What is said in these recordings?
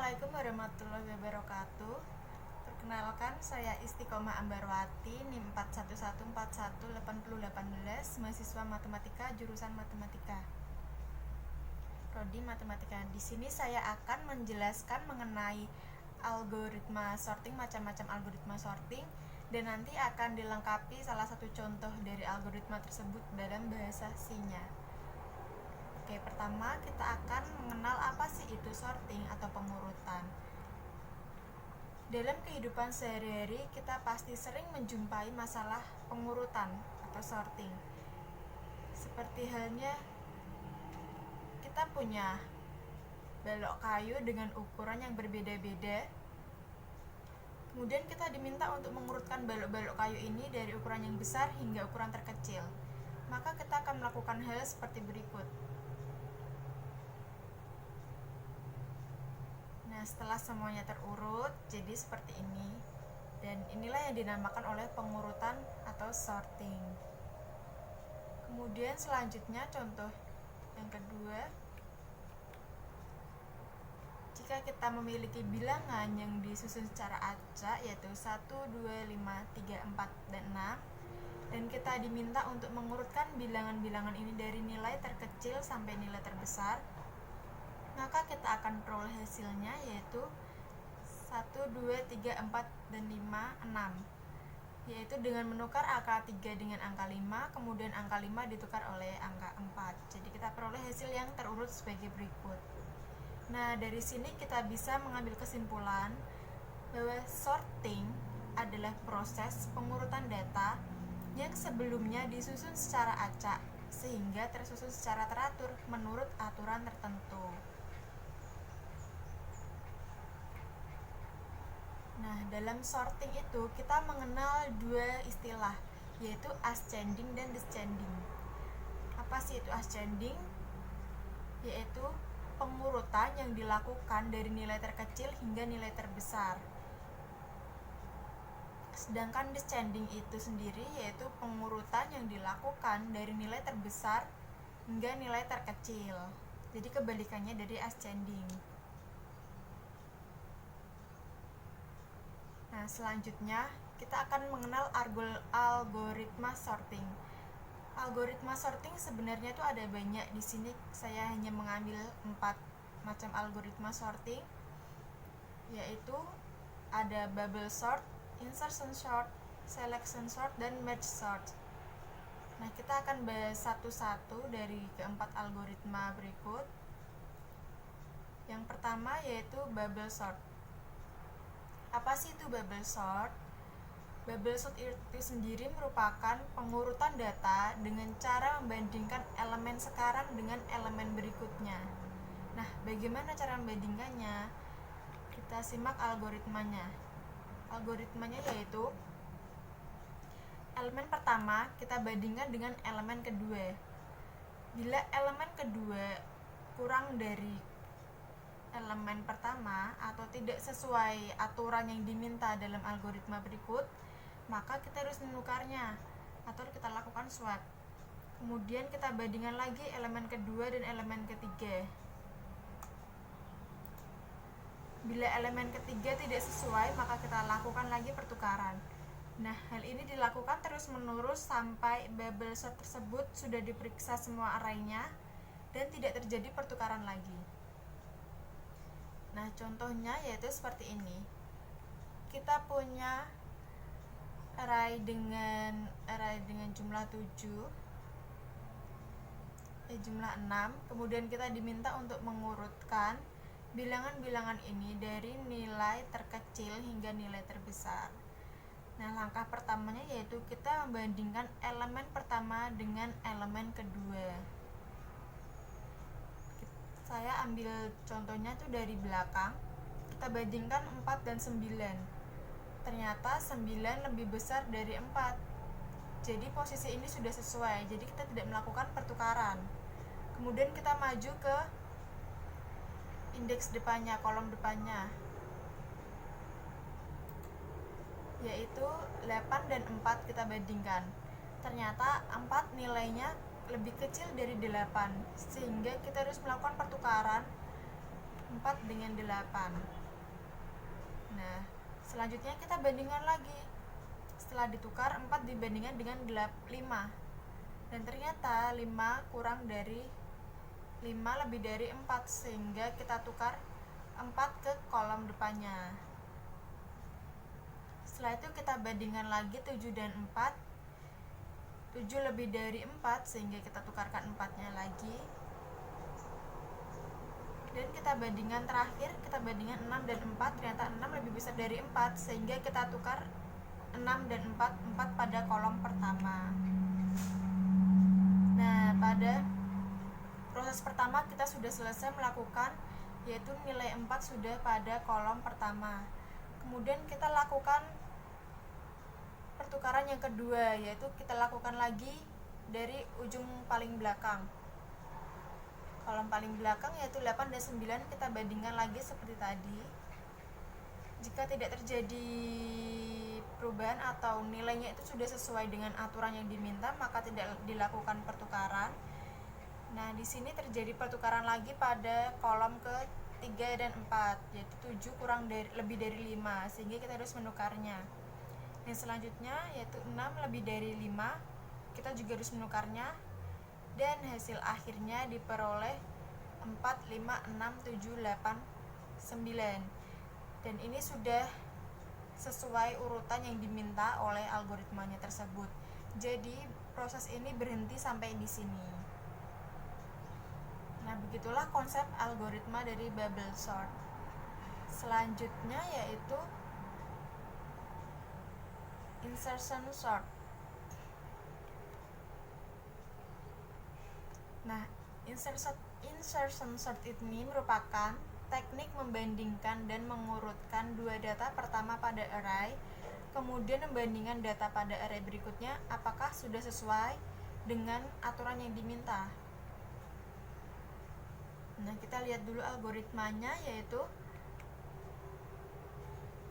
Assalamualaikum warahmatullahi wabarakatuh. Perkenalkan, saya Istiqomah Ambarwati, NIM 411418018, mahasiswa Matematika jurusan Matematika. Prodi Matematika. Di sini saya akan menjelaskan mengenai algoritma sorting, macam-macam algoritma sorting, dan nanti akan dilengkapi salah satu contoh dari algoritma tersebut dalam bahasa C-nya. Oke, pertama kita akan mengenal apa sih itu sorting atau pengurutan. Dalam kehidupan sehari-hari kita pasti sering menjumpai masalah pengurutan atau sorting. Seperti halnya kita punya balok kayu dengan ukuran yang berbeda-beda. Kemudian kita diminta untuk mengurutkan balok-balok kayu ini dari ukuran yang besar hingga ukuran terkecil. Maka kita akan melakukan hal seperti berikut. Nah, setelah semuanya terurut, jadi seperti ini. Dan inilah yang dinamakan oleh pengurutan atau sorting. Kemudian selanjutnya contoh yang kedua. Jika kita memiliki bilangan yang disusun secara acak, yaitu 1, 2, 5, 3, 4, dan 6, dan kita diminta untuk mengurutkan bilangan-bilangan ini dari nilai terkecil sampai nilai terbesar, maka kita akan peroleh hasilnya yaitu 1, 2, 3, 4, dan 5, 6, yaitu dengan menukar angka 3 dengan angka 5, kemudian angka 5 ditukar oleh angka 4. Jadi kita peroleh hasil yang terurut sebagai berikut. Nah, dari sini kita bisa mengambil kesimpulan bahwa sorting adalah proses pengurutan data yang sebelumnya disusun secara acak sehingga tersusun secara teratur menurut aturan tertentu. Nah, dalam sorting itu kita mengenal dua istilah, yaitu ascending dan descending. Apa sih itu ascending? Yaitu pengurutan yang dilakukan dari nilai terkecil hingga nilai terbesar. Sedangkan descending itu sendiri yaitu pengurutan yang dilakukan dari nilai terbesar hingga nilai terkecil. Jadi kebalikannya dari ascending. Nah, selanjutnya kita akan mengenal algoritma sorting. Algoritma sorting sebenarnya itu ada banyak. Di sini saya hanya mengambil 4 macam algoritma sorting, yaitu ada bubble sort, insertion sort, selection sort, dan merge sort. Nah, kita akan bahas satu-satu dari keempat algoritma berikut. Yang pertama yaitu bubble sort. Apa sih itu bubble sort? Bubble sort itu sendiri merupakan pengurutan data dengan cara membandingkan elemen sekarang dengan elemen berikutnya. Nah, bagaimana cara membandingkannya? Kita simak algoritmanya. Algoritmanya yaitu elemen pertama kita bandingkan dengan elemen kedua. Bila elemen kedua kurang dari elemen pertama atau tidak sesuai aturan yang diminta dalam algoritma berikut, maka kita harus menukarnya atau kita lakukan swap. Kemudian kita bandingkan lagi elemen kedua dan elemen ketiga. Bila elemen ketiga tidak sesuai, maka kita lakukan lagi pertukaran. Nah, hal ini dilakukan terus-menerus sampai bubble sort tersebut sudah diperiksa semua arraynya dan tidak terjadi pertukaran lagi. Nah, contohnya yaitu seperti ini. Kita punya array dengan jumlah 7, jumlah 6, kemudian kita diminta untuk mengurutkan bilangan-bilangan ini dari nilai terkecil hingga nilai terbesar. Nah, langkah pertamanya yaitu kita membandingkan elemen pertama dengan elemen kedua. Saya ambil contohnya tuh dari belakang. Kita bandingkan 4 dan 9. Ternyata 9 lebih besar dari 4. Jadi posisi ini sudah sesuai. Jadi kita tidak melakukan pertukaran. Kemudian kita maju ke indeks depannya, kolom depannya, yaitu 8 dan 4 kita bandingkan. Ternyata 4 nilainya lebih kecil dari 8, sehingga kita harus melakukan pertukaran 4 dengan 8. Nah, selanjutnya kita bandingkan lagi. Setelah ditukar 4 dibandingkan dengan 5. Dan ternyata 5 kurang dari 5 lebih dari 4, sehingga kita tukar 4 ke kolom depannya. Setelah itu kita bandingkan lagi 7 dan 4. 7 lebih dari 4, sehingga kita tukarkan 4-nya lagi. Dan kita bandingkan terakhir, kita bandingkan 6 dan 4, ternyata 6 lebih besar dari 4, sehingga kita tukar 6 dan 4 pada kolom pertama. Nah, pada proses pertama kita sudah selesai melakukan, yaitu nilai 4 sudah pada kolom pertama. Kemudian kita lakukan pertukaran yang kedua, yaitu kita lakukan lagi dari ujung paling belakang. Kolom paling belakang yaitu 8 dan 9 kita bandingkan lagi seperti tadi. Jika tidak terjadi perubahan atau nilainya itu sudah sesuai dengan aturan yang diminta, maka tidak dilakukan pertukaran. Nah, di sini terjadi pertukaran lagi pada kolom ke-3 dan 4, yaitu 7 lebih dari 5, sehingga kita harus menukarnya. Yang selanjutnya yaitu 6 lebih dari 5, kita juga harus menukarnya. Dan hasil akhirnya diperoleh 4, 5, 6, 7, 8, 9. Dan ini sudah sesuai urutan yang diminta oleh algoritmanya tersebut. Jadi proses ini berhenti sampai di sini. Nah, begitulah konsep algoritma dari bubble sort. Selanjutnya yaitu insertion sort. Nah, insertion sort ini merupakan teknik membandingkan dan mengurutkan dua data pertama pada array, kemudian membandingkan data pada array berikutnya apakah sudah sesuai dengan aturan yang diminta. Nah, kita lihat dulu algoritmanya, yaitu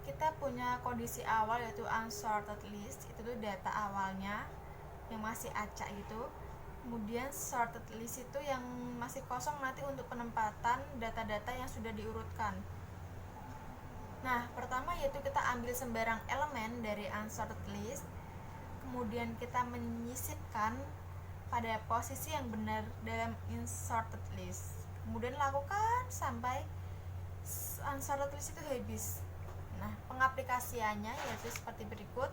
kita punya kondisi awal yaitu unsorted list, itu tuh data awalnya yang masih acak gitu. Kemudian sorted list itu yang masih kosong nanti untuk penempatan data-data yang sudah diurutkan. Nah, pertama yaitu kita ambil sembarang elemen dari unsorted list, kemudian kita menyisipkan pada posisi yang benar dalam inserted list. Kemudian lakukan sampai unsorted list itu habis. Nah, pengaplikasiannya yaitu seperti berikut.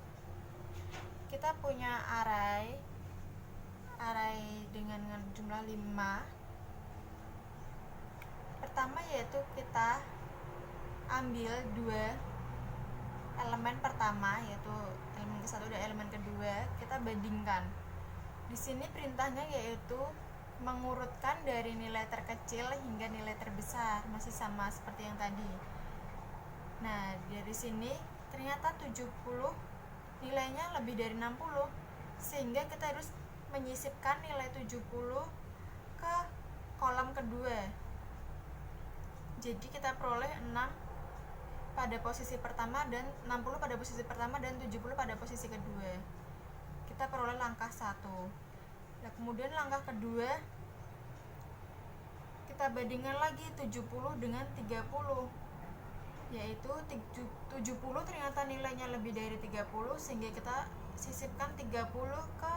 Kita punya array dengan jumlah 5. Pertama yaitu kita ambil dua elemen pertama, yaitu elemen ke-1 dan elemen kedua, kita bandingkan. Di sini perintahnya yaitu mengurutkan dari nilai terkecil hingga nilai terbesar, masih sama seperti yang tadi. Nah, dari sini ternyata 70 nilainya lebih dari 60, sehingga kita harus menyisipkan nilai 70 ke kolom kedua. Jadi kita peroleh 6 pada posisi pertama dan 60 pada posisi pertama dan 70 pada posisi kedua. Kita peroleh langkah 1. Nah, kemudian langkah kedua kita bandingkan lagi 70 dengan 30, yaitu 70 ternyata nilainya lebih dari 30, sehingga kita sisipkan 30 ke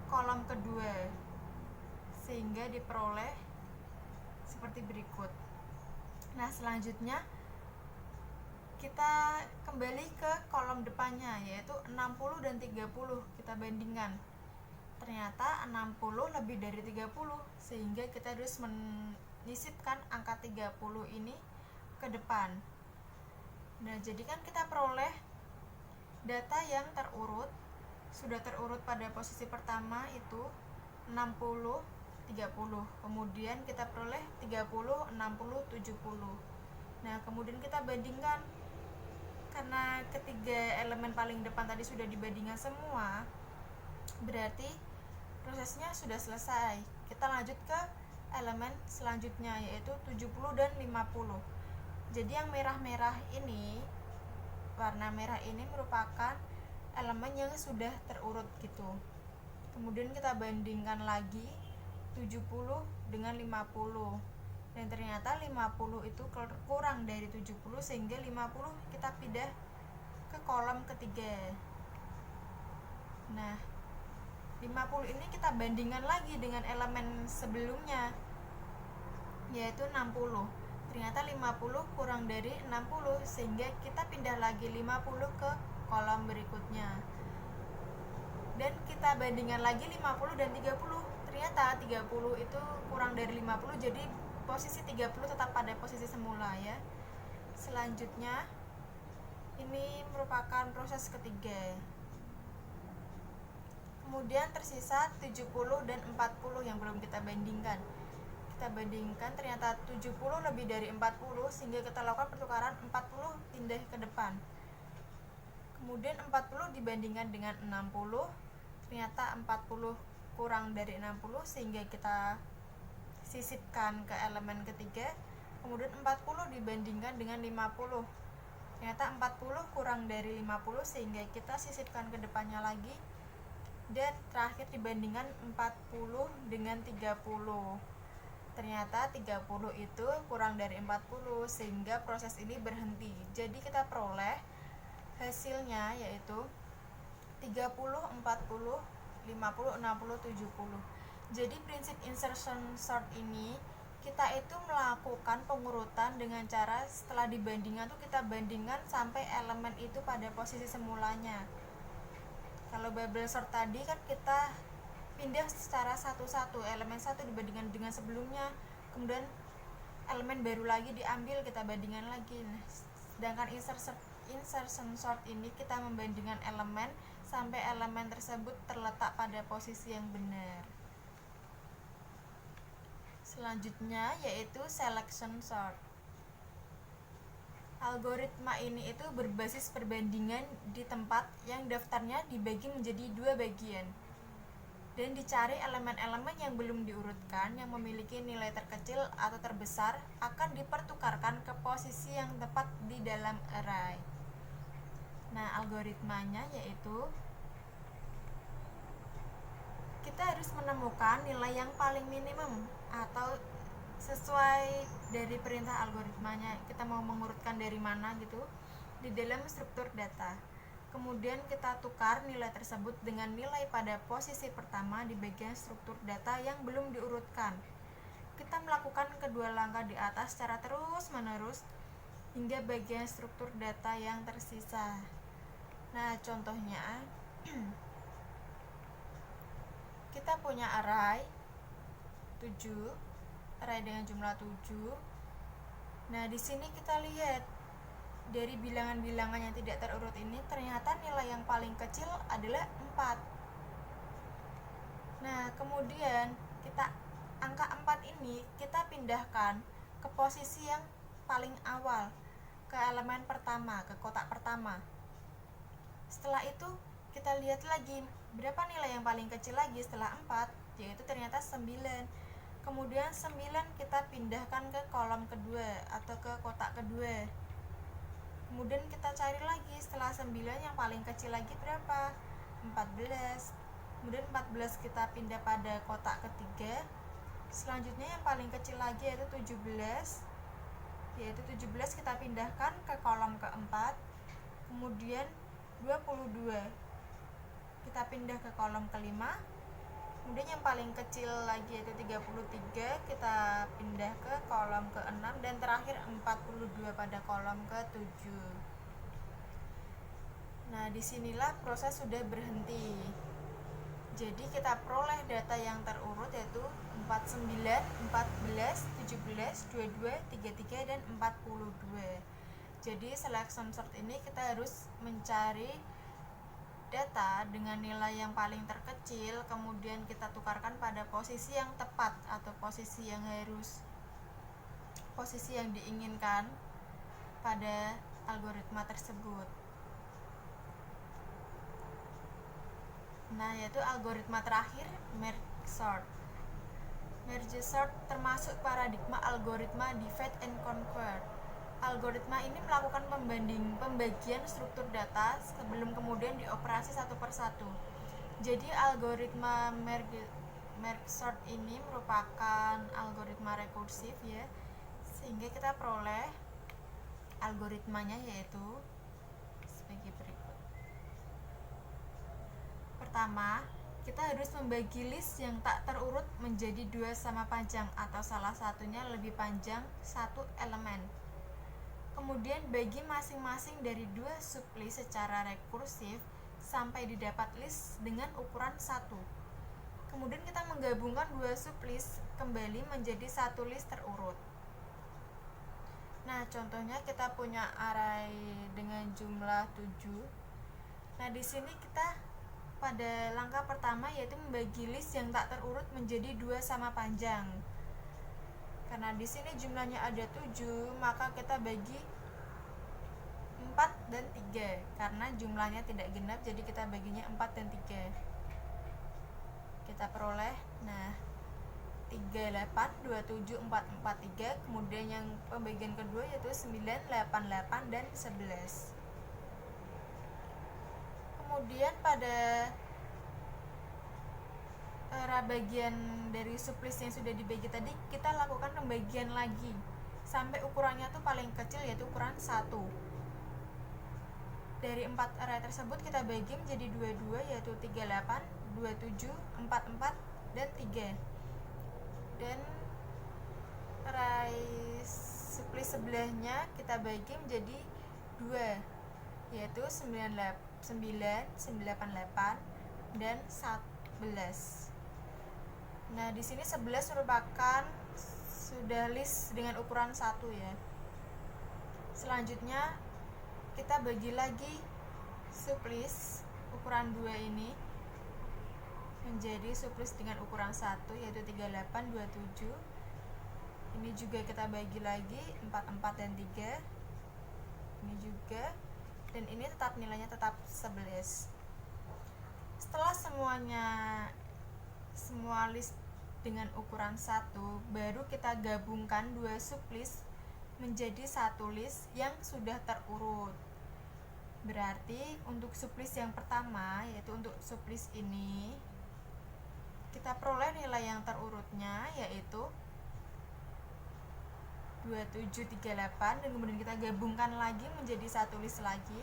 kolom kedua, sehingga diperoleh seperti berikut. Nah, selanjutnya kita kembali ke kolom depannya, yaitu 60 dan 30, kita bandingkan. Ternyata 60 lebih dari 30, sehingga kita harus menyisipkan angka 30 ini ke depan. Nah, jadi kan kita peroleh data yang terurut, sudah terurut pada posisi pertama itu 60, 30. Kemudian kita peroleh 30, 60, 70. Nah, kemudian kita bandingkan. Karena ketiga elemen paling depan tadi sudah dibandingkan semua, berarti prosesnya sudah selesai. Kita lanjut ke elemen selanjutnya, yaitu 70 dan 50. Jadi yang merah-merah ini, warna merah ini merupakan elemen yang sudah terurut gitu. Kemudian kita bandingkan lagi 70 dengan 50. Dan ternyata 50 itu kurang dari 70, sehingga 50 kita pindah ke kolom ketiga. Nah, 50 ini kita bandingkan lagi dengan elemen sebelumnya, yaitu 60. Ternyata 50 kurang dari 60, sehingga kita pindah lagi 50 ke kolom berikutnya. Dan kita bandingkan lagi 50 dan 30. Ternyata 30 itu kurang dari 50, jadi posisi 30 tetap pada posisi semula ya. Selanjutnya ini merupakan proses ketiga. Kemudian tersisa 70 dan 40 yang belum kita bandingkan. Kita bandingkan, ternyata 70 lebih dari 40, sehingga kita lakukan pertukaran 40 pindah ke depan. Kemudian 40 dibandingkan dengan 60, ternyata 40 kurang dari 60, sehingga kita sisipkan ke elemen ketiga. Kemudian 40 dibandingkan dengan 50, ternyata 40 kurang dari 50, sehingga kita sisipkan ke depannya lagi. Dan terakhir dibandingkan 40 dengan 30, ternyata 30 itu kurang dari 40, sehingga proses ini berhenti. Jadi kita peroleh hasilnya yaitu 30, 40, 50, 60, 70. Jadi prinsip insertion sort ini kita itu melakukan pengurutan dengan cara setelah dibandingkan tuh kita bandingkan sampai elemen itu pada posisi semulanya. Kalau bubble sort tadi kan kita pindah secara satu-satu, elemen satu dibandingkan dengan sebelumnya, kemudian elemen baru lagi diambil, kita bandingkan lagi. Nah, sedangkan insertion sort ini kita membandingkan elemen sampai elemen tersebut terletak pada posisi yang benar. Selanjutnya yaitu selection sort. Algoritma ini itu berbasis perbandingan di tempat yang daftarnya dibagi menjadi dua bagian, dan dicari elemen-elemen yang belum diurutkan yang memiliki nilai terkecil atau terbesar akan dipertukarkan ke posisi yang tepat di dalam array. Nah, algoritmanya yaitu kita harus menemukan nilai yang paling minimum atau sesuai dari perintah algoritmanya, kita mau mengurutkan dari mana gitu di dalam struktur data. Kemudian kita tukar nilai tersebut dengan nilai pada posisi pertama di bagian struktur data yang belum diurutkan. Kita melakukan kedua langkah di atas secara terus-menerus hingga bagian struktur data yang tersisa. Nah, contohnya kita punya array 7, array dengan jumlah 7. Nah, di sini kita lihat dari bilangan-bilangan yang tidak terurut ini, ternyata nilai yang paling kecil adalah 4. Nah, kemudian kita angka 4 ini kita pindahkan ke posisi yang paling awal, ke elemen pertama, ke kotak pertama. Setelah itu kita lihat lagi berapa nilai yang paling kecil lagi setelah 4, yaitu ternyata 9. Kemudian 9 kita pindahkan ke kolom kedua atau ke kotak kedua. Kemudian kita cari lagi setelah 9 yang paling kecil lagi berapa? 14. Kemudian 14 kita pindah pada kotak ketiga. Selanjutnya yang paling kecil lagi yaitu 17. Yaitu 17 kita pindahkan ke kolom keempat. Kemudian 22 kita pindah ke kolom kelima. Kemudian yang paling kecil lagi yaitu 33 kita pindah ke kolom ke-6, dan terakhir 42 pada kolom ke-7. Nah, disinilah proses sudah berhenti. Jadi kita peroleh data yang terurut yaitu 49, 14, 17, 22, 33, dan 42. Jadi selection sort ini kita harus mencari data dengan nilai yang paling terkecil, kemudian kita tukarkan pada posisi yang tepat atau posisi yang diinginkan pada algoritma tersebut. Nah, yaitu algoritma terakhir, merge sort. Merge sort termasuk paradigma algoritma divide and conquer. Algoritma ini melakukan pembagian struktur data sebelum kemudian dioperasi satu persatu. Jadi algoritma merge sort ini merupakan algoritma rekursif ya, sehingga kita peroleh algoritmanya yaitu sebagai berikut. Pertama, kita harus membagi list yang tak terurut menjadi dua sama panjang atau salah satunya lebih panjang satu elemen. Kemudian bagi masing-masing dari dua sublist secara rekursif sampai didapat list dengan ukuran 1. Kemudian kita menggabungkan dua sublist kembali menjadi satu list terurut. Nah, contohnya kita punya array dengan jumlah 7. Nah, di sini kita pada langkah pertama yaitu membagi list yang tak terurut menjadi dua sama panjang. Karena di sini jumlahnya ada 7, maka kita bagi 4 dan 3. Karena jumlahnya tidak genap, jadi kita baginya 4 dan 3. Kita peroleh, nah 38, 27, 4, 4, 3. Kemudian yang pembagian kedua yaitu 9, 8, 8, dan 11. Kemudian pada bagian dari sublist yang sudah dibagi tadi, kita lakukan pembagian lagi sampai ukurannya tuh paling kecil yaitu ukuran 1. Dari 4 array tersebut kita bagi menjadi 22 yaitu 38, 27, 44, dan 3. Dan array sublist sebelahnya kita bagi menjadi 2 yaitu 9, 988, dan 11. Nah, di sini 11 merupakan sudah list dengan ukuran 1 ya. Selanjutnya kita bagi lagi sublist ukuran 2 ini menjadi sublist dengan ukuran 1 yaitu 38, 27. Ini juga kita bagi lagi 4, 4, dan 3. Ini juga, dan ini tetap nilainya tetap 11. Setelah semua list dengan ukuran 1, baru kita gabungkan dua sublist menjadi satu list yang sudah terurut. Berarti untuk sublist yang pertama, yaitu untuk sublist ini, kita peroleh nilai yang terurutnya yaitu 2738, dan kemudian kita gabungkan lagi menjadi satu list lagi.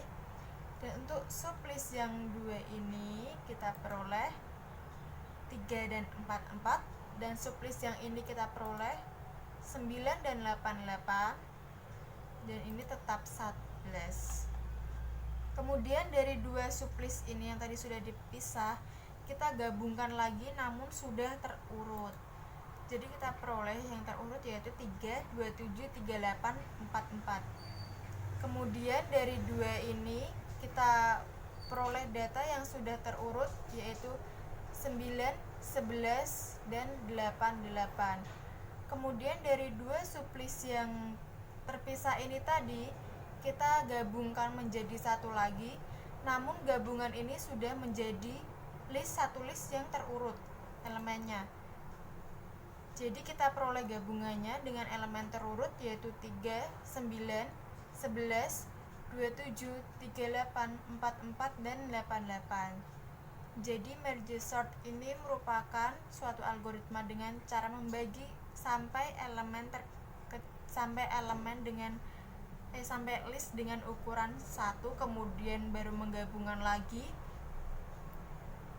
Dan untuk sublist yang 2 ini kita peroleh 3 dan 44, dan sublist yang ini kita peroleh 9 dan 88, dan ini tetap 11. Kemudian dari dua sublist ini yang tadi sudah dipisah, kita gabungkan lagi namun sudah terurut. Jadi kita peroleh yang terurut yaitu 3, 27, 38, 44. Kemudian dari dua ini kita peroleh data yang sudah terurut yaitu 9, 11, dan 88. Kemudian dari dua sublist yang terpisah ini tadi kita gabungkan menjadi satu lagi, namun gabungan ini sudah menjadi satu list yang terurut elemennya. Jadi kita peroleh gabungannya dengan elemen terurut yaitu 3, 9, 11, 27, 38, 44, dan 88. Jadi merge sort ini merupakan suatu algoritma dengan cara membagi sampai sampai list dengan ukuran 1, kemudian baru menggabungkan lagi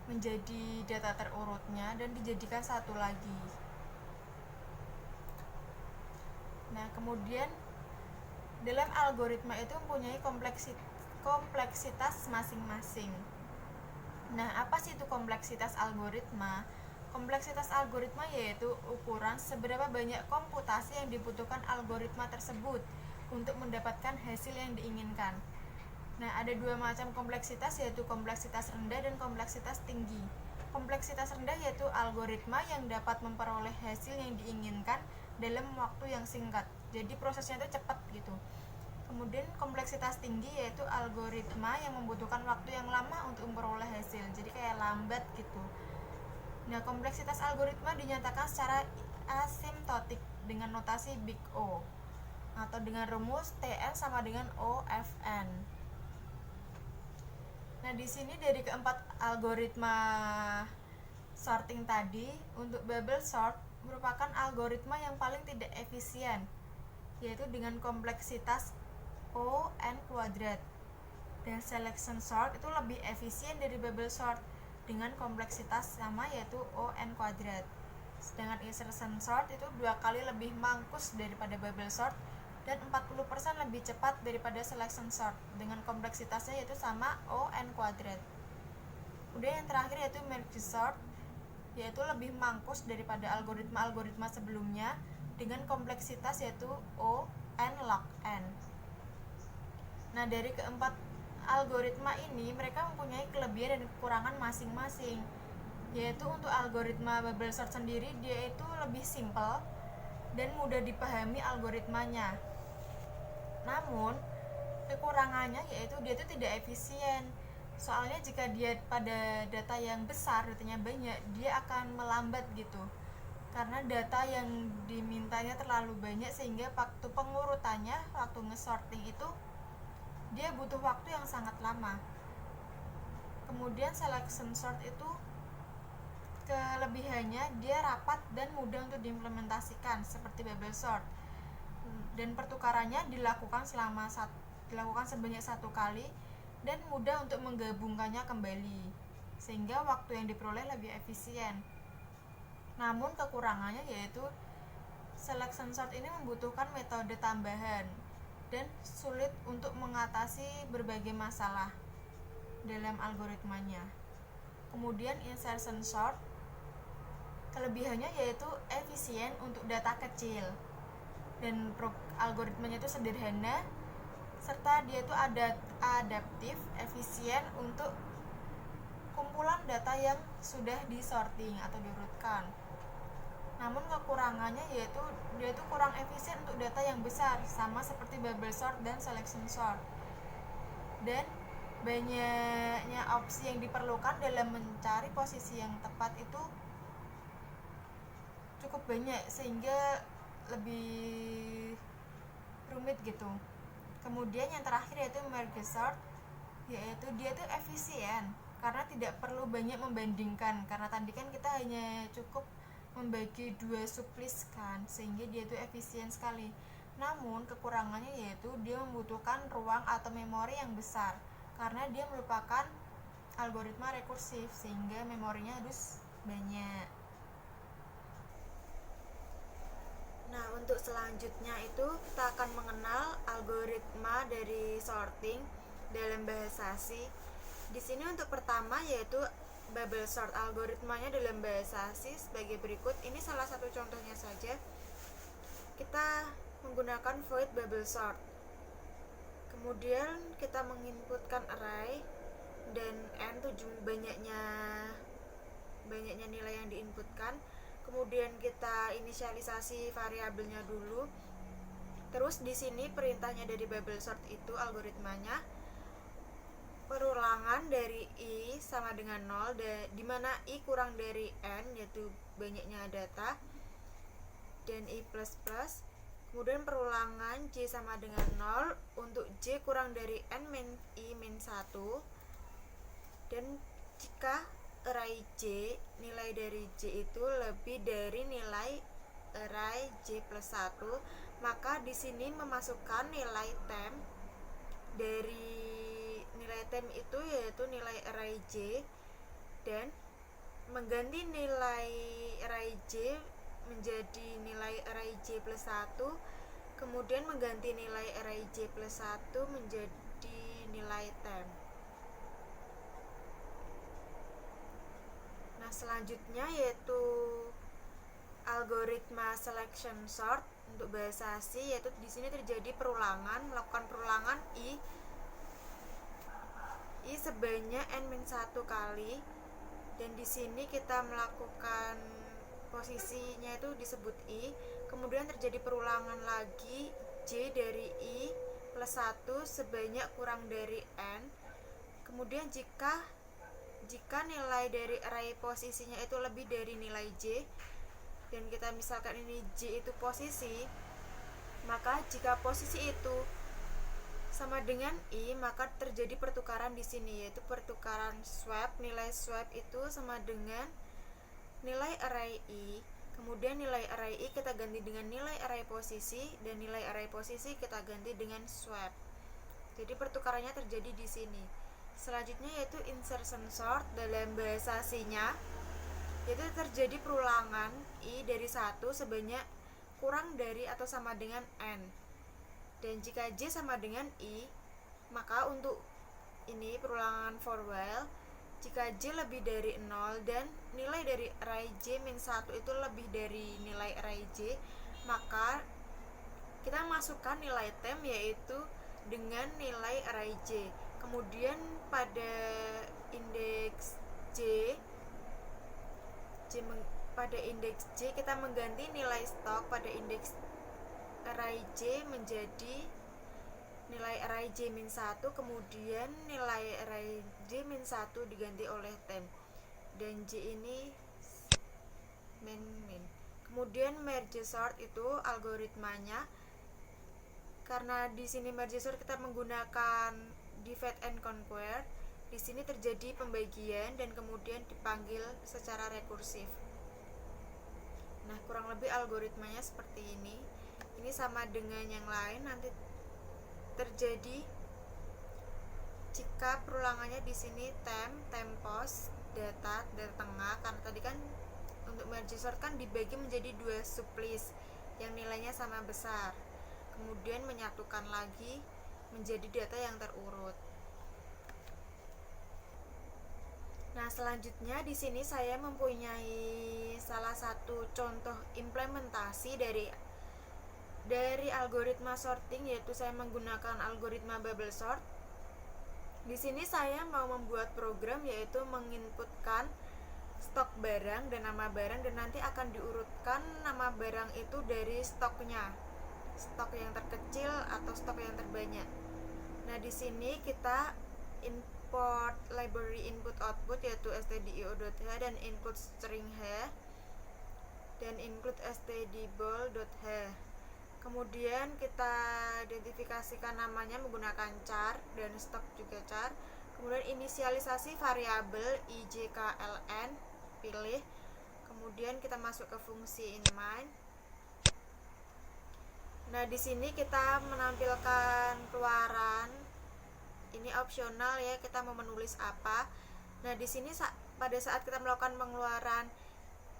menjadi data terurutnya dan dijadikan satu lagi. Nah, kemudian dalam algoritma itu mempunyai kompleksitas masing-masing. Nah, apa sih itu kompleksitas algoritma? Kompleksitas algoritma yaitu ukuran seberapa banyak komputasi yang dibutuhkan algoritma tersebut untuk mendapatkan hasil yang diinginkan. Nah, ada dua macam kompleksitas yaitu kompleksitas rendah dan kompleksitas tinggi. Kompleksitas rendah yaitu algoritma yang dapat memperoleh hasil yang diinginkan dalam waktu yang singkat. Jadi prosesnya itu cepat gitu. Kemudian kompleksitas tinggi yaitu algoritma yang membutuhkan waktu yang lama untuk memperoleh hasil. Jadi kayak lambat gitu. Nah, kompleksitas algoritma dinyatakan secara asimptotik dengan notasi big O atau dengan rumus TN sama dengan OFN. Nah, di sini dari keempat algoritma sorting tadi, untuk bubble sort merupakan algoritma yang paling tidak efisien, yaitu dengan kompleksitas O n kuadrat. Dan selection sort itu lebih efisien dari bubble sort dengan kompleksitas sama yaitu O n kuadrat. Sedangkan insertion sort itu 2 kali lebih mangkus daripada bubble sort dan 40% lebih cepat daripada selection sort dengan kompleksitasnya yaitu sama O n kuadrat. Kemudian yang terakhir yaitu merge sort, yaitu lebih mangkus daripada algoritma-algoritma sebelumnya dengan kompleksitas yaitu O n log n. Nah, dari keempat algoritma ini mereka mempunyai kelebihan dan kekurangan masing-masing. Yaitu untuk algoritma bubble sort sendiri dia itu lebih simple dan mudah dipahami algoritmanya. Namun kekurangannya yaitu dia itu tidak efisien. Soalnya jika dia pada data yang besar, datanya banyak, dia akan melambat gitu. Karena data yang dimintanya terlalu banyak sehingga waktu pengurutannya, waktu nge-sorting itu dia butuh waktu yang sangat lama. Kemudian selection sort itu kelebihannya dia rapat dan mudah untuk diimplementasikan seperti bubble sort. Dan pertukarannya dilakukan sebanyak 1 kali dan mudah untuk menggabungkannya kembali sehingga waktu yang diperoleh lebih efisien. Namun kekurangannya yaitu selection sort ini membutuhkan metode tambahan dan sulit untuk mengatasi berbagai masalah dalam algoritmanya. Kemudian insertion sort kelebihannya yaitu efisien untuk data kecil dan algoritmanya itu sederhana serta dia itu adaptif, efisien untuk kumpulan data yang sudah disorting atau diurutkan. Namun kekurangannya yaitu dia itu kurang efisien untuk data yang besar, sama seperti bubble sort dan selection sort. Dan banyaknya opsi yang diperlukan dalam mencari posisi yang tepat itu cukup banyak sehingga lebih rumit gitu. Kemudian yang terakhir yaitu merge sort, yaitu dia itu efisien karena tidak perlu banyak membandingkan, karena tadi kan kita hanya cukup membagi 2 sublist kan, sehingga dia itu efisien sekali. Namun kekurangannya yaitu dia membutuhkan ruang atau memori yang besar karena dia merupakan algoritma rekursif sehingga memorinya harus banyak. Nah, untuk selanjutnya itu kita akan mengenal algoritma dari sorting dalam bahasa C. Di sini untuk pertama yaitu bubble sort. Algoritmanya dalam bahasa C sebagai berikut. Ini salah satu contohnya saja. Kita menggunakan void bubble sort. Kemudian kita menginputkan array dan n itu banyaknya nilai yang diinputkan. Kemudian kita inisialisasi variabelnya dulu. Terus di sini perintahnya dari bubble sort itu algoritmanya perulangan dari i sama dengan 0 di mana i kurang dari n yaitu banyaknya data dan i plus plus. Kemudian perulangan j sama dengan 0 untuk j kurang dari n min i min 1. Dan jika array j, nilai dari j itu lebih dari nilai array j plus 1, maka di sini memasukkan nilai temp dari nilai temp itu yaitu nilai array j dan mengganti nilai array j menjadi nilai array j plus 1, kemudian mengganti nilai array j plus 1 menjadi nilai temp. Nah, selanjutnya yaitu algoritma selection sort untuk bahasa C, yaitu di sini terjadi melakukan perulangan i sebanyak n-1 kali, dan di sini kita melakukan posisinya itu disebut i, kemudian terjadi perulangan lagi j dari i plus 1 sebanyak kurang dari n. Kemudian jika nilai dari array posisinya itu lebih dari nilai j, dan kita misalkan ini j itu posisi, maka jika posisi itu sama dengan i, maka terjadi pertukaran di sini, yaitu pertukaran swap. Nilai swap itu sama dengan nilai array i Kemudian nilai array I kita ganti dengan nilai array posisi, dan nilai array posisi kita ganti dengan swap. Jadi pertukarannya terjadi di sini. Selanjutnya yaitu insertion sort. Dalam bahasa C-nya yaitu terjadi perulangan I dari 1 sebanyak kurang dari atau sama dengan N. Dan jika J sama dengan I, maka untuk ini perulangan for while, jika J lebih dari 0 dan nilai dari array J min 1 itu lebih dari nilai array J, maka kita masukkan nilai temp yaitu dengan nilai array J. Kemudian pada indeks pada indeks J kita mengganti nilai stok pada indeks array J menjadi nilai array J min 1, kemudian nilai array J min 1 diganti oleh temp, dan J ini min. Kemudian merge sort itu algoritmanya, karena di sini merge sort kita menggunakan divide and conquer, di sini terjadi pembagian dan kemudian dipanggil secara rekursif. Nah, kurang lebih algoritmanya seperti ini. Ini sama dengan yang lain, nanti terjadi jika perulangannya di sini tempos, data tengah, karena tadi kan untuk merge sort kan dibagi menjadi 2 sublist yang nilainya sama besar. Kemudian menyatukan lagi menjadi data yang terurut. Nah, selanjutnya di sini saya mempunyai salah satu contoh implementasi dari algoritma sorting, yaitu saya menggunakan algoritma bubble sort. Di sini saya mau membuat program yaitu menginputkan stok barang dan nama barang, dan nanti akan diurutkan nama barang itu dari stoknya, stok yang terkecil atau stok yang terbanyak. Nah, di sini kita import library input output yaitu stdio.h dan include string h dan include stdball.h. Kemudian kita identifikasikan namanya menggunakan char dan stok juga char. Kemudian inisialisasi variabel ijkln, pilih. Kemudian kita masuk ke fungsi inMind. Nah, di sini kita menampilkan keluaran. Ini opsional ya, kita mau menulis apa. Nah, di sini pada saat kita melakukan pengeluaran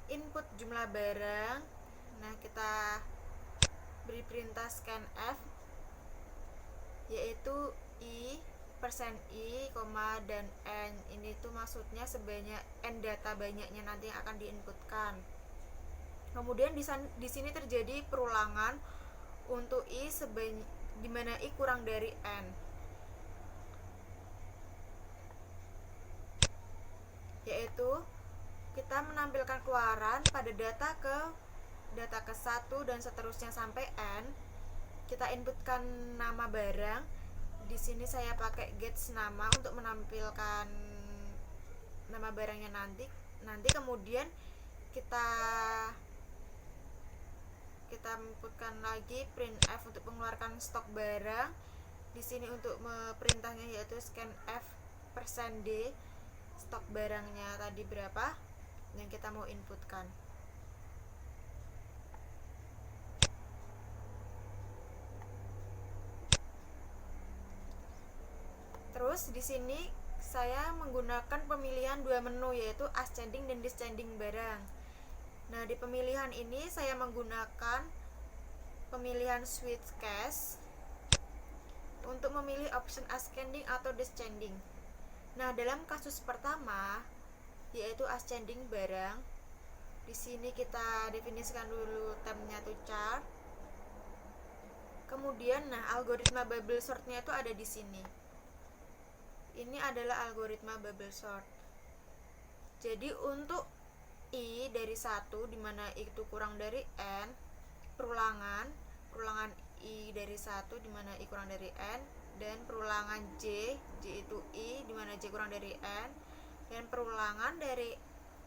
input jumlah barang, nah kita beri perintah scanf yaitu i %i, dan n. Ini tuh maksudnya sebanyak n data banyaknya nanti yang akan diinputkan. Kemudian di sini terjadi perulangan untuk i di mana i kurang dari n, yaitu kita menampilkan keluaran pada data ke 1 dan seterusnya sampai n. Kita inputkan nama barang. Di sini saya pakai gets nama untuk menampilkan nama barangnya nanti. Kemudian kita inputkan lagi printf untuk mengeluarkan stok barang. Di sini untuk perintahnya yaitu scanf %d, stok barangnya tadi berapa yang kita mau inputkan. Terus di sini saya menggunakan pemilihan 2 menu yaitu ascending dan descending barang. Nah, di pemilihan ini saya menggunakan pemilihan switch case untuk memilih option ascending atau descending. Nah, dalam kasus pertama yaitu ascending barang, di sini kita definisikan dulu termnya to char. Kemudian algoritma bubble sortnya itu ada di sini. Ini adalah algoritma bubble sort. Jadi untuk i dari 1 di mana i itu kurang dari n, perulangan i dari 1 di mana i kurang dari n, dan perulangan j itu i di mana j kurang dari n, dan perulangan dari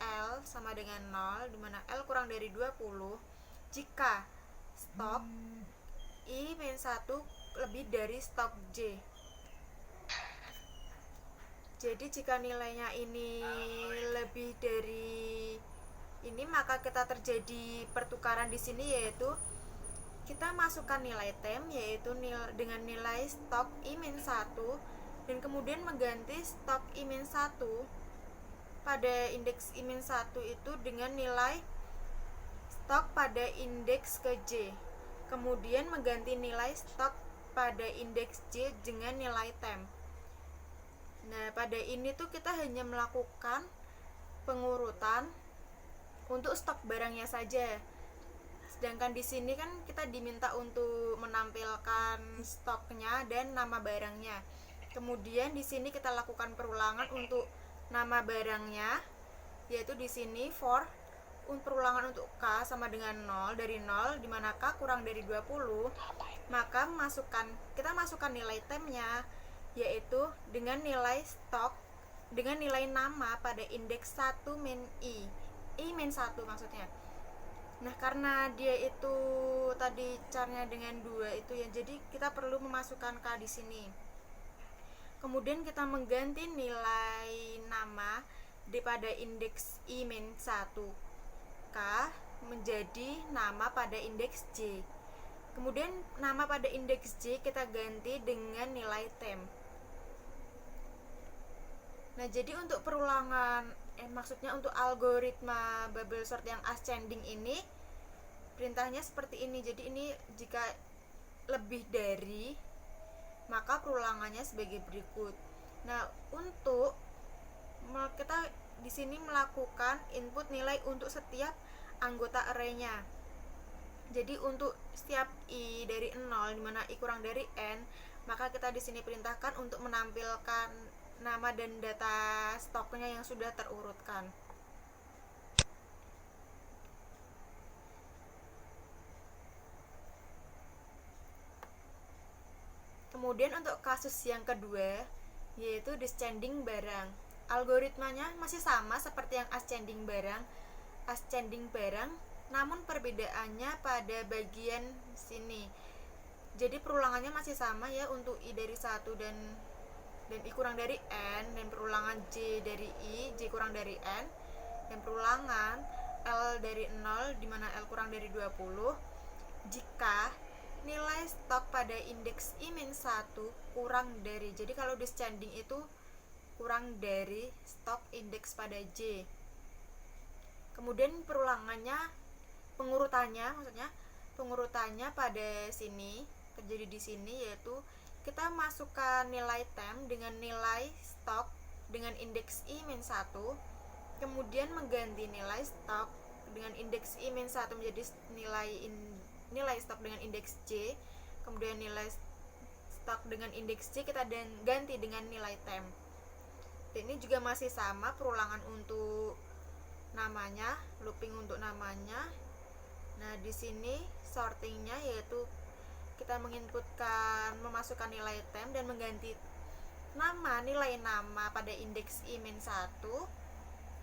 l sama dengan 0 di mana l kurang dari 20 jika stok i min 1 lebih dari stok j. Jadi jika nilainya ini lebih dari ini, maka kita terjadi pertukaran di sini, yaitu kita masukkan nilai tem yaitu dengan nilai stok I-1 dan kemudian mengganti stok I-1 pada indeks I-1 itu dengan nilai stok pada indeks ke J, kemudian mengganti nilai stok pada indeks J dengan nilai tem. Nah, pada ini tuh kita hanya melakukan pengurutan untuk stok barangnya saja. Sedangkan di sini kan kita diminta untuk menampilkan stoknya dan nama barangnya. Kemudian di sini kita lakukan perulangan untuk nama barangnya, yaitu di sini for perulangan untuk K sama dengan 0 dari 0, di mana K kurang dari 20, maka kita masukkan nilai temnya, yaitu dengan nilai stok dengan nilai nama pada indeks 1 min I-1 maksudnya. Nah, karena dia itu tadi caranya dengan 2 itu ya, jadi kita perlu memasukkan K di sini. Kemudian kita mengganti nilai nama pada indeks I-1 K menjadi nama pada indeks J. Kemudian nama pada indeks J kita ganti dengan nilai tem. Nah, jadi untuk perulangan maksudnya untuk algoritma bubble sort yang ascending ini perintahnya seperti ini. Jadi ini jika lebih dari, maka perulangannya sebagai berikut. Nah, untuk kita di sini melakukan input nilai untuk setiap anggota array-nya. Jadi untuk setiap I dari 0 di mana I kurang dari N, maka kita di sini perintahkan untuk menampilkan nama dan data stoknya yang sudah terurutkan. Kemudian untuk kasus yang kedua, yaitu descending barang. Algoritmanya masih sama seperti yang ascending barang, namun perbedaannya pada bagian sini. Jadi perulangannya masih sama ya, untuk I dari 1 dan I kurang dari N, dan perulangan J dari I, J kurang dari N, dan perulangan L dari 0 di mana L kurang dari 20 jika nilai stok pada indeks I-1 kurang dari, jadi kalau descending itu kurang dari stok indeks pada J. Kemudian pengurutannya pada sini terjadi di sini, yaitu kita masukkan nilai tem dengan nilai stok dengan indeks I-1, kemudian mengganti nilai stok dengan indeks I-1 menjadi nilai stok dengan indeks J, kemudian nilai stok dengan indeks J kita ganti dengan nilai tem. Dan ini juga masih sama perulangan untuk namanya, looping untuk namanya. Nah, di sini sortingnya yaitu kita memasukkan nilai tem dan mengganti nilai nama pada indeks I-1,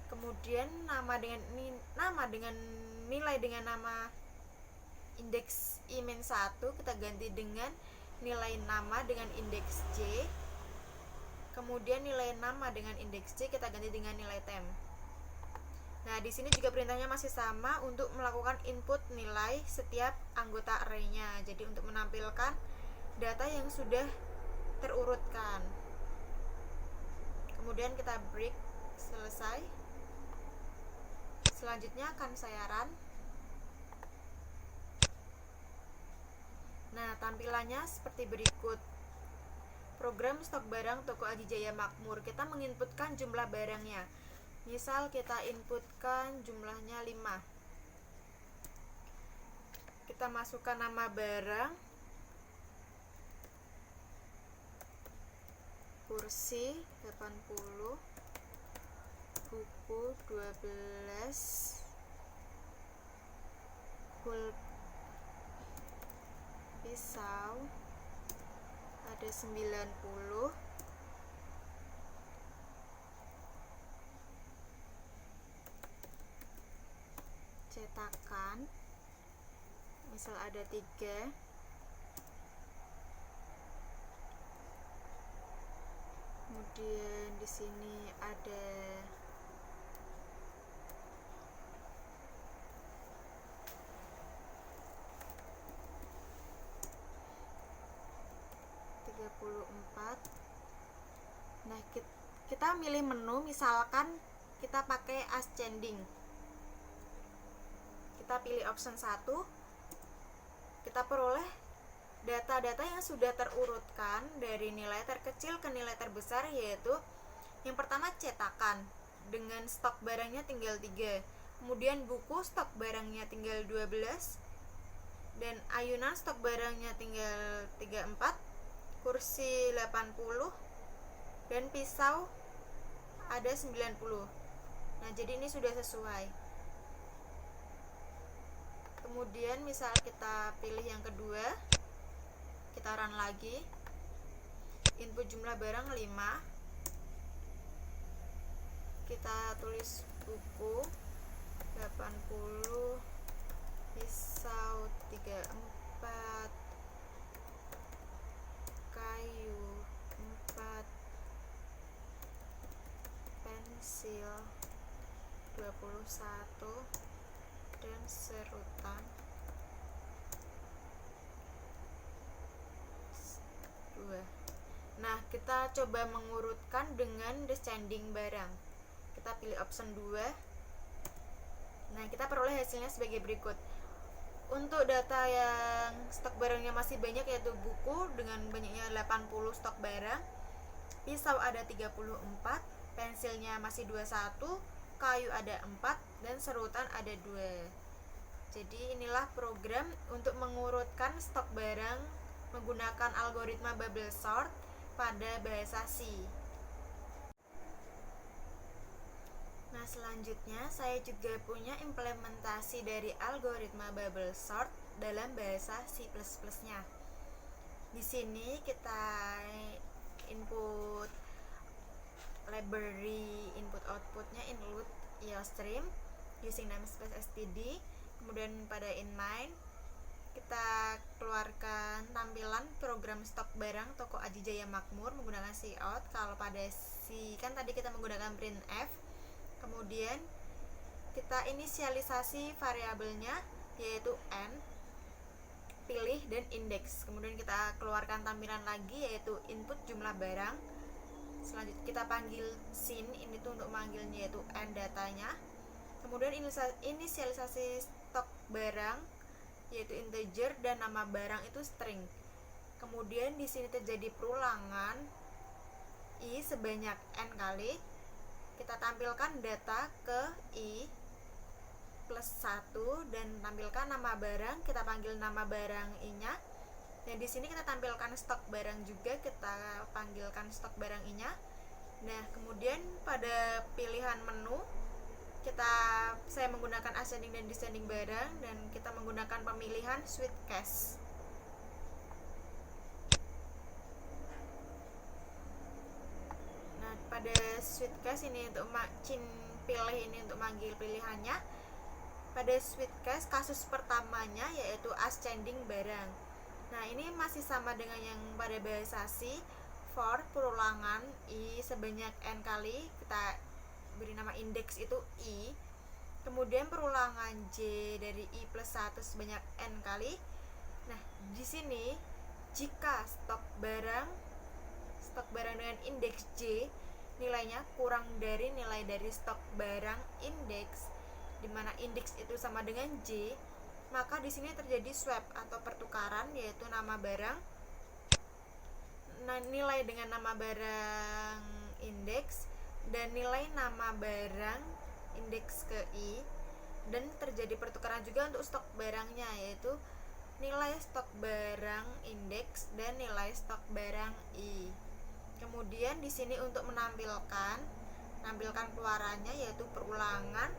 kemudian nama dengan nilai dengan nama indeks I-1 kita ganti dengan nilai nama dengan indeks J, kemudian nilai nama dengan indeks J kita ganti dengan nilai tem. Nah, di sini juga perintahnya masih sama untuk melakukan input nilai setiap anggota array-nya. Jadi untuk menampilkan data yang sudah terurutkan. Kemudian kita break, selesai. Selanjutnya akan saya run. Nah, tampilannya seperti berikut. Program stok barang toko Adijaya Makmur. Kita menginputkan jumlah barangnya. Misal kita inputkan jumlahnya 5. Kita masukkan nama barang, kursi 80, buku 12, pisau ada 90, cetakan misal ada 3, kemudian di sini ada 34. Nah, kita milih menu, misalkan kita pakai ascending. Kita pilih option 1. Kita peroleh data-data yang sudah terurutkan dari nilai terkecil ke nilai terbesar, yaitu yang pertama cetakan dengan stok barangnya tinggal 3, kemudian buku stok barangnya tinggal 12, dan ayunan stok barangnya tinggal 34, kursi 80, dan pisau ada 90. Nah, jadi ini sudah sesuai. Kemudian misal kita pilih yang kedua, kita run lagi. Input jumlah barang 5. Kita tulis buku 80, pisau 34, kayu 4, pensil 21, dan serutan 2. Nah, kita coba mengurutkan dengan descending barang. Kita pilih option 2. Nah, kita peroleh hasilnya sebagai berikut. Untuk data yang stok barangnya masih banyak, yaitu buku dengan banyaknya 80 stok barang, pisau ada 34, pensilnya masih 21, kayu ada 4, dan serutan ada 2. Jadi inilah program untuk mengurutkan stok barang menggunakan algoritma bubble sort pada bahasa C. Nah, selanjutnya saya juga punya implementasi dari algoritma bubble sort dalam bahasa C++-nya. Di sini kita input library input outputnya include IOStream using namespace std. Kemudian pada inline kita keluarkan tampilan program stok barang toko Aji Jaya Makmur menggunakan cout. Kalau pada C kan tadi kita menggunakan printf. Kemudian kita inisialisasi variabelnya yaitu n, pilih dan indeks. Kemudian kita keluarkan tampilan lagi yaitu input jumlah barang. Selanjutnya kita panggil sin, ini tuh untuk manggilnya yaitu n datanya. Kemudian inisialisasi stok barang yaitu integer dan nama barang itu string. Kemudian di sini terjadi perulangan i sebanyak n kali. Kita tampilkan data ke i plus 1 dan tampilkan nama barang, kita panggil nama barang i-nya. Nah, di sini kita tampilkan stok barang juga, kita panggilkan stok barang i-nya. Nah, kemudian pada pilihan menu saya menggunakan ascending dan descending barang, dan kita menggunakan pemilihan switch cache. Nah, pada switch cache ini untuk pilih ini untuk manggil pilihannya. Pada switch cache kasus pertamanya yaitu ascending barang. Nah, ini masih sama dengan yang pada bahasa C, for perulangan i sebanyak n kali, kita beri nama indeks itu i. Kemudian perulangan j dari i plus 1 sebanyak n kali. Nah, di sini jika stok barang dengan indeks j nilainya kurang dari nilai dari stok barang indeks, di mana indeks itu sama dengan j, maka di sini terjadi swap atau pertukaran, yaitu nama barang nilai dengan nama barang indeks dan nilai nama barang indeks ke i, dan terjadi pertukaran juga untuk stok barangnya, yaitu nilai stok barang indeks dan nilai stok barang i. Kemudian di sini untuk menampilkan keluarannya yaitu perulangan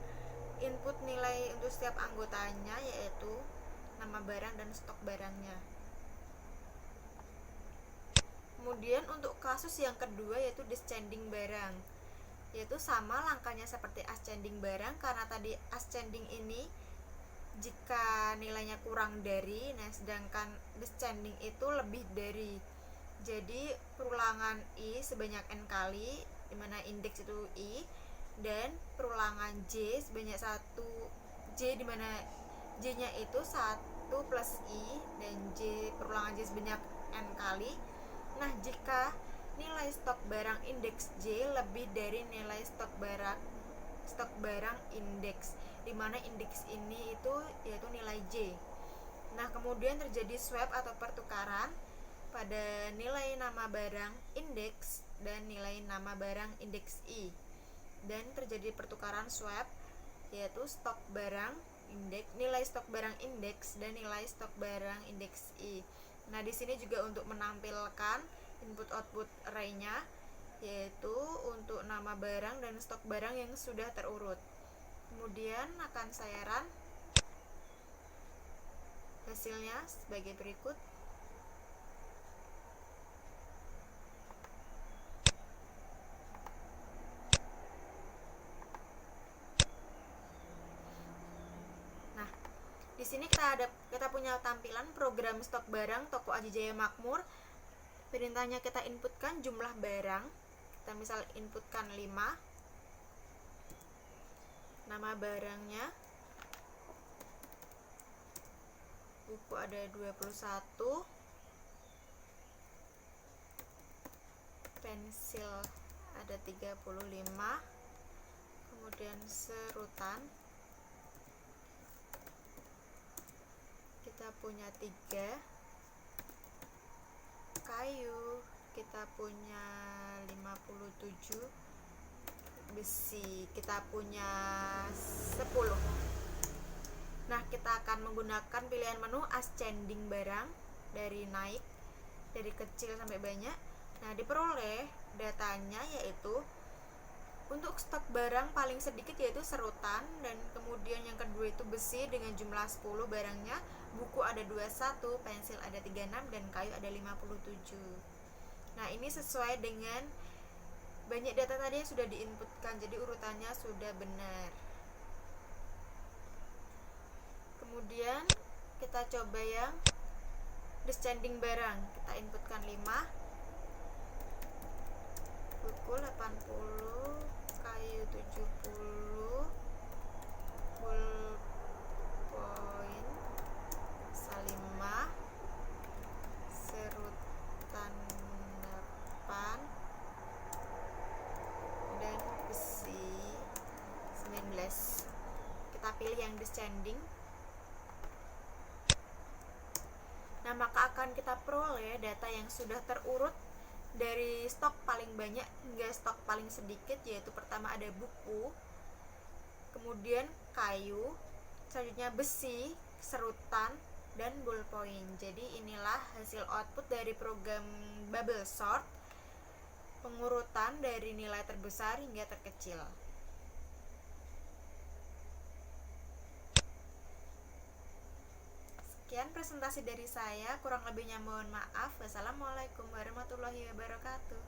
input nilai untuk setiap anggotanya, yaitu nama barang dan stok barangnya. Kemudian untuk kasus yang kedua yaitu descending barang, yaitu sama langkahnya seperti ascending barang, karena tadi ascending ini jika nilainya kurang dari, nah sedangkan descending itu lebih dari. Jadi perulangan i sebanyak n kali, dimana indeks itu i, dan perulangan j sebanyak 1 j, dimana j nya itu 1 plus i, dan j perulangan j sebanyak n kali. Nah, jika nilai stok barang indeks J lebih dari nilai stok barang indeks, di mana indeks ini itu yaitu nilai J. Nah, kemudian terjadi swap atau pertukaran pada nilai nama barang indeks dan nilai nama barang indeks I. Dan terjadi pertukaran swap yaitu stok barang indeks, nilai stok barang indeks dan nilai stok barang indeks I. Nah, di sini juga untuk menampilkan input output array-nya, yaitu untuk nama barang dan stok barang yang sudah terurut. Kemudian akan saya run hasilnya sebagai berikut. Nah, di sini kita punya tampilan program stok barang toko Aji Jaya Makmur. Perintahnya kita inputkan jumlah barang. Kita misal inputkan 5. Nama barangnya buku ada 21, pensil ada 35, kemudian serutan kita punya 3, kayu kita punya 57, besi kita punya 10. Nah, kita akan menggunakan pilihan menu ascending barang dari naik, dari kecil sampai banyak. Nah, diperoleh datanya yaitu untuk stok barang paling sedikit yaitu serutan, dan kemudian yang kedua itu besi dengan jumlah 10 barangnya, buku ada 21, pensil ada 36, dan kayu ada 57. Nah, ini sesuai dengan banyak data tadi yang sudah diinputkan, jadi urutannya sudah benar. Kemudian kita coba yang descending barang, kita inputkan 5, buku 80, kayu 70, ballpoint 5, serutan 8, dan besi 19. Kita pilih yang descending. Nah, maka akan kita peroleh data yang sudah terurut dari stok paling banyak hingga stok paling sedikit, yaitu pertama ada buku, kemudian kayu, selanjutnya besi, serutan, dan ballpoint. Jadi inilah hasil output dari program bubble sort, pengurutan dari nilai terbesar hingga terkecil. Sekian presentasi dari saya, kurang lebihnya mohon maaf. Wassalamualaikum warahmatullahi wabarakatuh.